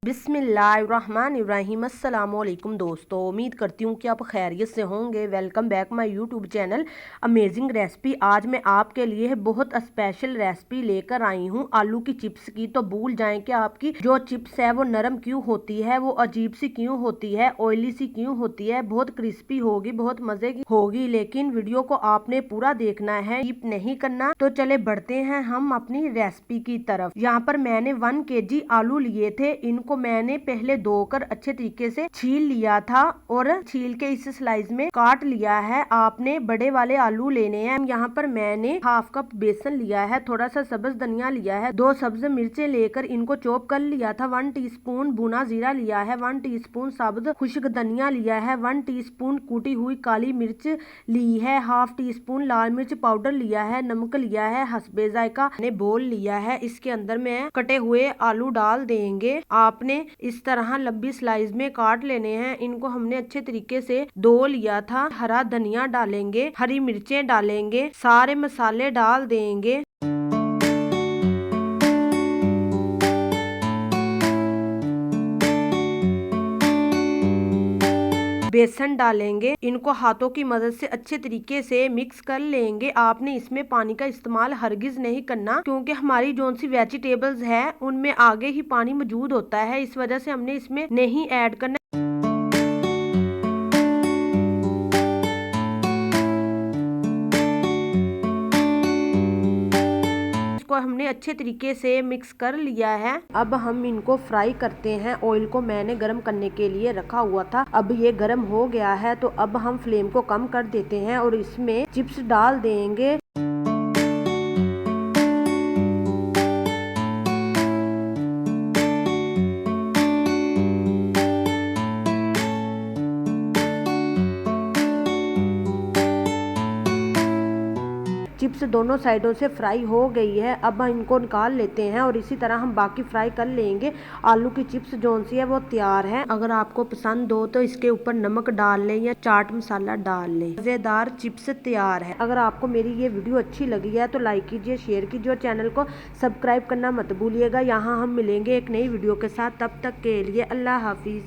बिस्मिल्लाहिर्रहमानिर्रहीम। अस्सलामुअलैकुम दोस्तों, उम्मीद करती हूँ कि आप खैरियत से होंगे। Welcome back my YouTube channel amazing recipe. आज मैं आपके लिए बहुत स्पेशल रेसिपी लेकर आई हूँ आलू की चिप्स की। तो भूल जाएं कि आपकी जो चिप्स है वो नरम क्यों होती है, वो अजीब सी क्यों होती है, ऑयली सी क्यों होती है। बहुत क्रिस्पी होगी, बहुत मजे की होगी, लेकिन वीडियो को आपने पूरा देखना है, स्किप नहीं करना। तो चले बढ़ते हैं हम अपनी रेसिपी की तरफ। यहाँ पर मैंने 1 kg आलू लिए थे। इनको मैंने पहले धोकर अच्छे तरीके से छील लिया था और छील के इस स्लाइस में काट लिया है। आपने बड़े वाले आलू लेने हैं। यहाँ पर मैंने 1/2 कप बेसन लिया है, थोड़ा सा सब्ज धनिया लिया है, 2 सब्ज मिर्चें लेकर इनको चॉप कर लिया था। 1 टीस्पून भुना जीरा लिया है, 1 टीस्पून साबुत खुश्क धनिया लिया है, 1 टीस्पून कूटी हुई काली मिर्च ली है, 1/2 टीस्पून लाल मिर्च पाउडर लिया है, नमक लिया है हस्बे जायका। मैंने बोल लिया है, इसके अंदर मैं कटे हुए आलू डाल देंगे। आपने इस तरह लंबी स्लाइस में काट लेने हैं। इनको हमने अच्छे तरीके से धो लिया था। हरा धनिया डालेंगे, हरी मिर्चें डालेंगे, सारे मसाले डाल देंगे। बेसन डालेंगे, इनको हाथों की मदद से अच्छे तरीके से मिक्स कर लेंगे। आपने इसमें पानी का इस्तेमाल हरगिज नहीं करना, क्योंकि हमारी जो सी वेजिटेबल्स है उनमें आगे ही पानी मौजूद होता है, इस वजह से हमने इसमें नहीं ऐड करना। हमने अच्छे तरीके से मिक्स कर लिया है। अब हम इनको फ्राई करते हैं। ऑयल को मैंने गरम करने के लिए रखा हुआ था। अब ये गरम हो गया है, तो अब हम फ्लेम को कम कर देते हैं और इसमें चिप्स डाल देंगे। चिप्स दोनों साइडों से फ्राई हो गई है। अब इनको निकाल लेते हैं और इसी तरह हम बाकी फ्राई कर लेंगे। आलू की चिप्स जो सी है वो तैयार है। अगर आपको पसंद हो तो इसके ऊपर नमक डाल लें या चाट मसाला डाल लें। मजेदार चिप्स तैयार है। अगर आपको मेरी ये वीडियो अच्छी लगी है तो लाइक कीजिए, शेयर कीजिए और चैनल को सब्सक्राइब करना मत भूलिएगा। यहाँ हम मिलेंगे एक नई वीडियो के साथ। तब तक के लिए अल्लाह हाफिज।